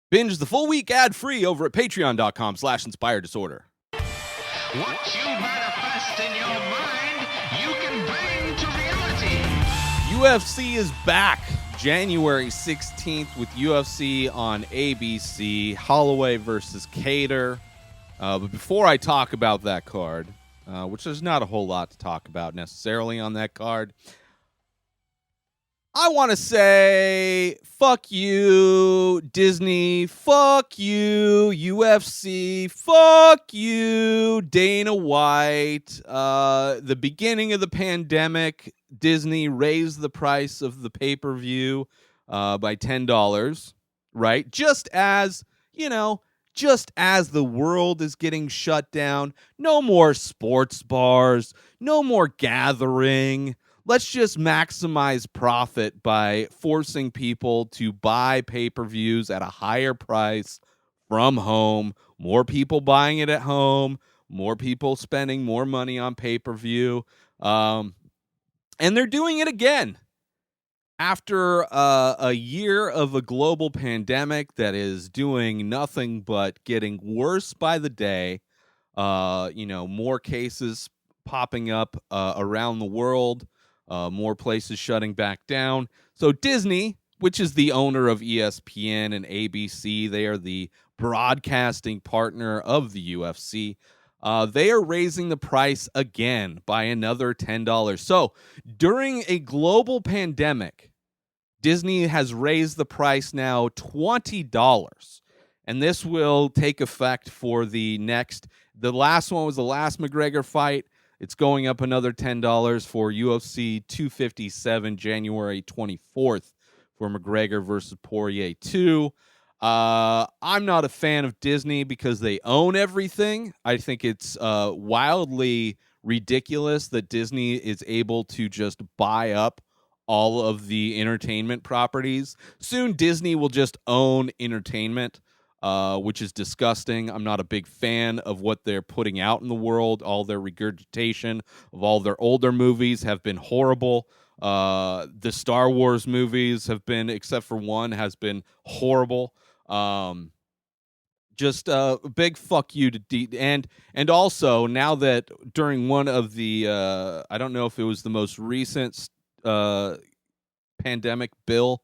Binge the full week ad-free over at patreon.com/inspireddisorder. What you manifest in your mind, you can bring to reality. UFC is back January 16th with UFC on ABC, Holloway versus Kattar. But before I talk about that card, which there's not a whole lot to talk about necessarily on that card, I want to say fuck you, Disney, fuck you, UFC, fuck you, Dana White. The beginning of the pandemic, Disney raised the price of the pay-per-view by $10, right? Just as the world is getting shut down, no more sports bars, no more gathering. Let's just maximize profit by forcing people to buy pay-per-views at a higher price from home. More people buying it at home, more people spending more money on pay-per-view. And they're doing it again. After a year of a global pandemic that is doing nothing but getting worse by the day, more cases popping up around the world. More places shutting back down. So Disney, which is the owner of ESPN and ABC, they are the broadcasting partner of the UFC. They are raising the price again by another $10. So during a global pandemic, Disney has raised the price now $20. And this will take effect for the last one was the last McGregor fight. It's going up another $10 for UFC 257, January 24th for McGregor versus Poirier 2. I'm not a fan of Disney because they own everything. I think it's wildly ridiculous that Disney is able to just buy up all of the entertainment properties. Soon Disney will just own entertainment. Which is disgusting. I'm not a big fan of what they're putting out in the world. All their regurgitation of all their older movies have been horrible. The Star Wars movies have been, except for one, has been horrible. Just a big fuck you to and also now that during one of the I don't know if it was the most recent pandemic bill.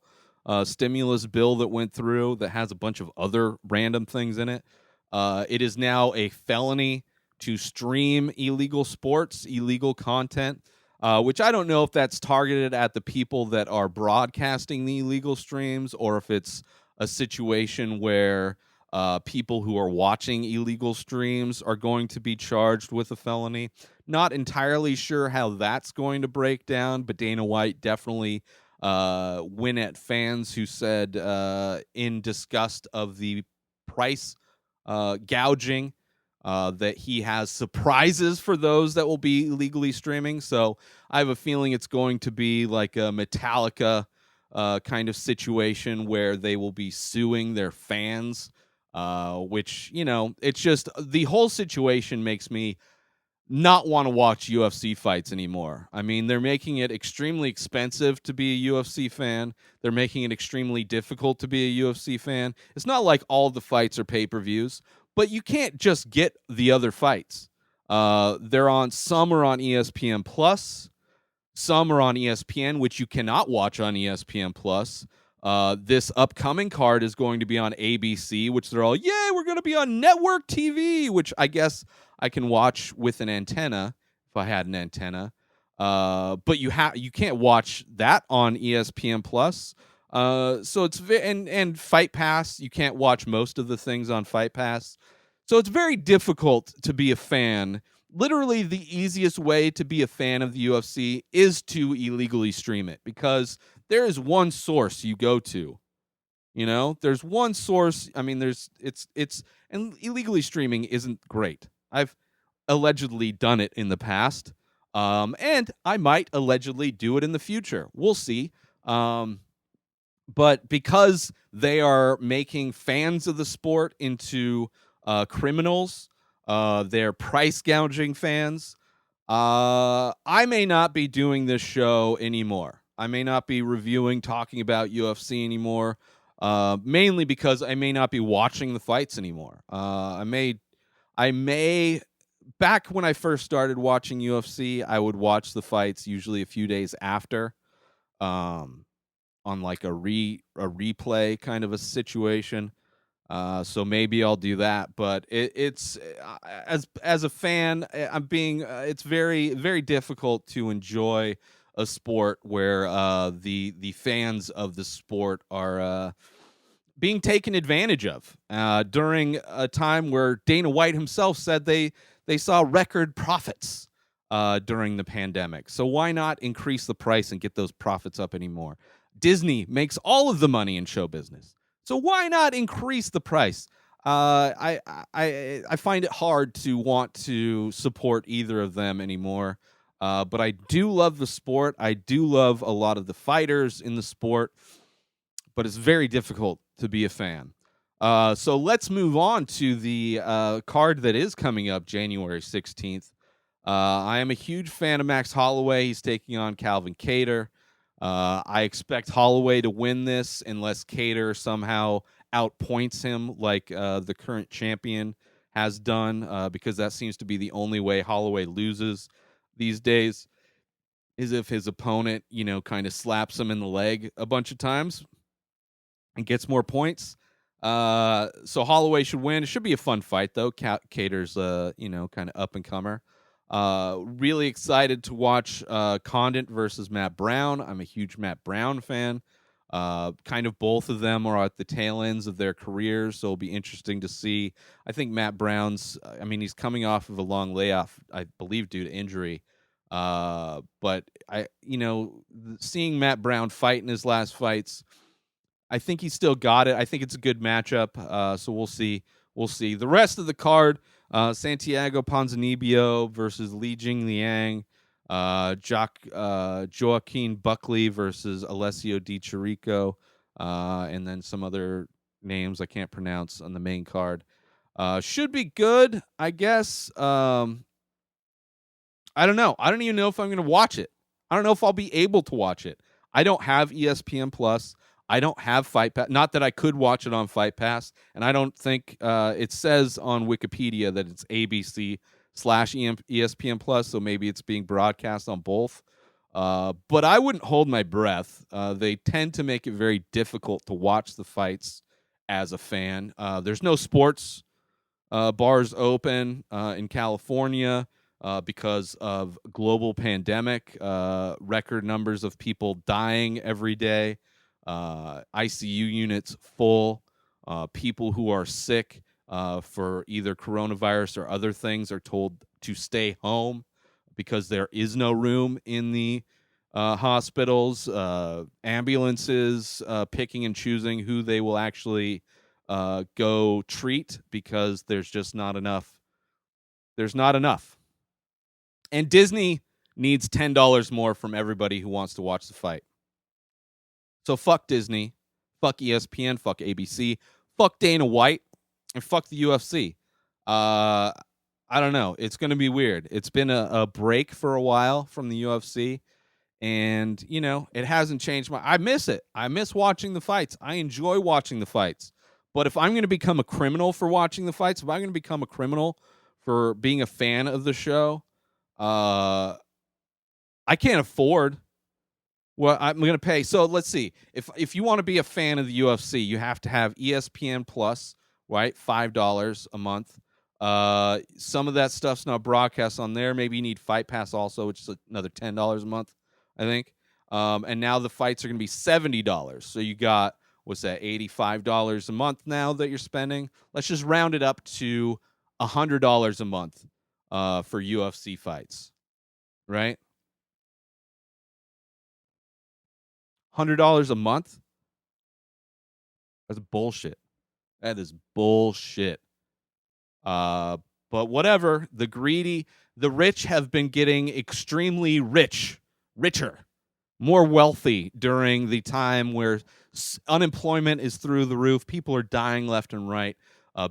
Stimulus bill that went through that has a bunch of other random things in it. It is now a felony to stream illegal sports, illegal content, which I don't know if that's targeted at the people that are broadcasting the illegal streams or if it's a situation where people who are watching illegal streams are going to be charged with a felony. Not entirely sure how that's going to break down, but Dana White definitely went at fans who said in disgust of the price gouging that he has surprises for those that will be illegally streaming. So I have a feeling it's going to be like a Metallica kind of situation where they will be suing their fans, which, it's just the whole situation makes me not want to watch UFC fights anymore. I mean, they're making it extremely expensive to be a UFC fan. They're making it extremely difficult to be a UFC fan. It's not like all the fights are pay-per-views, but you can't just get the other fights. Some are on ESPN Plus, some are on ESPN, which you cannot watch on ESPN Plus. This upcoming card is going to be on ABC, which they're all, yay, we're going to be on network TV, which I guess I can watch with an antenna if I had an antenna. But you can't watch that on ESPN Plus. So it's and Fight Pass, you can't watch most of the things on Fight Pass. So it's very difficult to be a fan. Literally the easiest way to be a fan of the UFC is to illegally stream it because there is one source you go to. There's one source. I mean, and illegally streaming isn't great. I've allegedly done it in the past, and I might allegedly do it in the future. We'll see. But because they are making fans of the sport into criminals, they're price gouging fans. I may not be doing this show anymore. I may not be talking about UFC anymore. mainly because I may not be watching the fights anymore. I may, back when I first started watching UFC, I would watch the fights usually a few days after, um, on like a replay kind of a situation. So maybe I'll do that, but it's as a fan, I'm being it's very difficult to enjoy a sport where the fans of the sport are being taken advantage of during a time where Dana White himself said they saw record profits during the pandemic. So why not increase the price and get those profits up anymore? Disney makes all of the money in show business, so why not increase the price? I find it hard to want to support either of them anymore. But I do love the sport. I do love a lot of the fighters in the sport, but it's very difficult to be a fan. So let's move on to the card that is coming up January 16th. I am a huge fan of Max Holloway. He's taking on Calvin Kattar. I expect Holloway to win this unless Kattar somehow outpoints him like the current champion has done, because that seems to be the only way Holloway loses these days, is if his opponent, kind of slaps him in the leg a bunch of times and gets more points. So Holloway should win. It should be a fun fight, though. Kattar's, kind of up and comer. Really excited to watch Condit versus Matt Brown. I'm a huge Matt Brown fan. Kind of both of them are at the tail ends of their careers, so it'll be interesting to see. I think Matt Brown's, he's coming off of a long layoff, I believe, due to injury. But seeing Matt Brown fight in his last fights, I think he still got it. I think it's a good matchup. So we'll see. We'll see. The rest of the card, Santiago Ponzinibbio versus Li Jingliang, Joaquin Buckley versus Alessio Di Chirico, and then some other names I can't pronounce on the main card. Should be good, I guess. I don't know. I don't even know if I'm going to watch it. I don't know if I'll be able to watch it. I don't have ESPN Plus. I don't have Fight Pass. Not that I could watch it on Fight Pass, and I don't think it says on Wikipedia that it's ABC/ESPN Plus, so maybe it's being broadcast on both. But I wouldn't hold my breath. They tend to make it very difficult to watch the fights as a fan. There's no sports bars open in California because of global pandemic, record numbers of people dying every day. ICU units full, people who are sick for either coronavirus or other things are told to stay home because there is no room in the hospitals. Ambulances picking and choosing who they will actually go treat because there's just not enough. There's not enough. And Disney needs $10 more from everybody who wants to watch the fight. So fuck Disney, fuck ESPN, fuck ABC, fuck Dana White, and fuck the UFC. I don't know. It's going to be weird. It's been a break for a while from the UFC, and, it hasn't changed I miss it. I miss watching the fights. I enjoy watching the fights. But if I'm going to become a criminal for watching the fights, if I'm going to become a criminal for being a fan of the show, I can't afford well, I'm going to pay. So let's see. If you want to be a fan of the UFC, you have to have ESPN Plus, right? $5 a month. Some of that stuff's not broadcast on there. Maybe you need Fight Pass also, which is another $10 a month, I think. And now the fights are going to be $70. So you got, what's that, $85 a month now that you're spending? Let's just round it up to $100 a month for UFC fights, right? $100 a month? That's bullshit. That is bullshit. But whatever. The rich have been getting extremely richer, more wealthy during the time where unemployment is through the roof. People are dying left and right.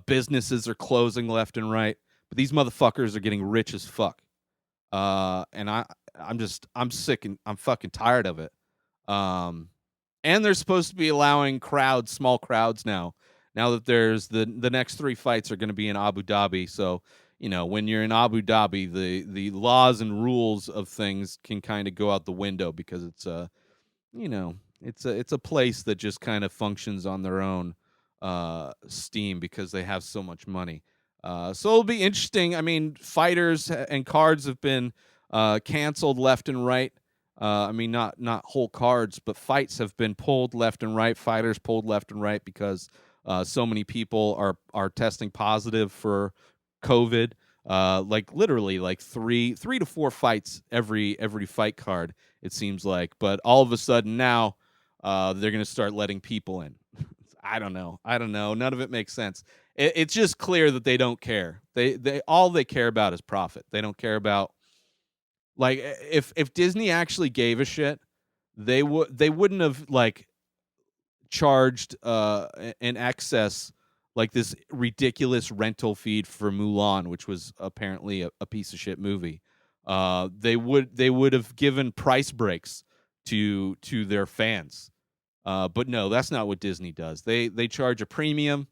Businesses are closing left and right. But these motherfuckers are getting rich as fuck. And I'm sick and I'm fucking tired of it. And they're supposed to be allowing crowds, small crowds now. Now that there's the next 3 fights are going to be in Abu Dhabi, so when you're in Abu Dhabi, the laws and rules of things can kind of go out the window because it's it's a place that just kind of functions on their own steam because they have so much money. So it'll be interesting. I mean, fighters and cards have been canceled left and right. I mean, not whole cards, but fights have been pulled left and right. Fighters pulled left and right because so many people are testing positive for COVID. Like literally, like three to 4 fights every fight card. It seems like, but all of a sudden now they're going to start letting people in. I don't know. None of it makes sense. It's just clear that they don't care. They all they care about is profit. They don't care about, like, if Disney actually gave a shit, they wouldn't have like charged in excess like this ridiculous rental feed for Mulan, which was apparently a piece of shit movie. They would have given price breaks to their fans. But no, that's not what Disney does. They charge a premium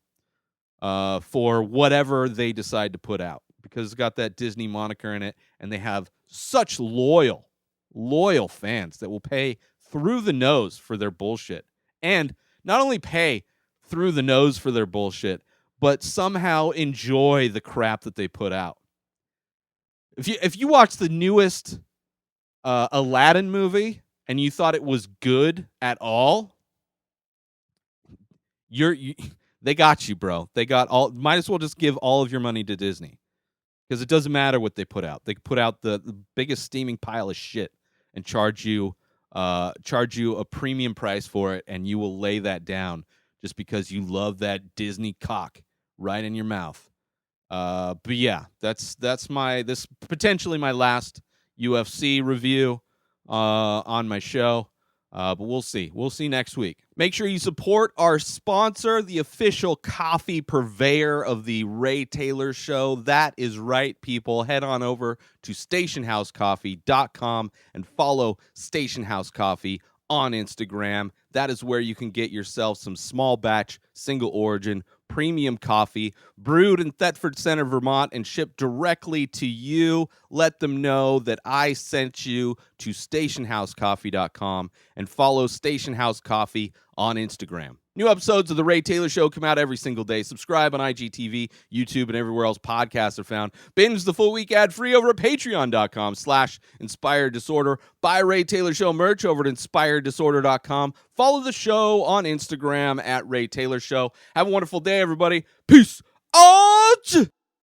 for whatever they decide to put out because it's got that Disney moniker in it, and they have such loyal fans that will pay through the nose for their bullshit. And not only pay through the nose for their bullshit, but somehow enjoy the crap that they put out. If you watch the newest Aladdin movie and you thought it was good at all, they got you, bro. They got all. Might as well just give all of your money to Disney because it doesn't matter what they put out. They put out the biggest steaming pile of shit and charge you a premium price for it, and you will lay that down just because you love that Disney cock right in your mouth. But yeah, this potentially my last UFC review on my show. But we'll see. We'll see next week. Make sure you support our sponsor, the official coffee purveyor of the Ray Taylor Show. That is right, people. Head on over to stationhousecoffee.com and follow Station House Coffee on Instagram. That is where you can get yourself some small batch, single origin, premium coffee brewed in Thetford Center, Vermont, and shipped directly to you. Let them know that I sent you to stationhousecoffee.com and follow Station House Coffee on Instagram. New episodes of The Ray Taylor Show come out every single day. Subscribe on IGTV, YouTube, and everywhere else podcasts are found. Binge the full week ad-free over at patreon.com/Inspired Disorder. Buy Ray Taylor Show merch over at inspireddisorder.com. Follow the show on Instagram at Ray Taylor Show. Have a wonderful day, everybody. Peace out!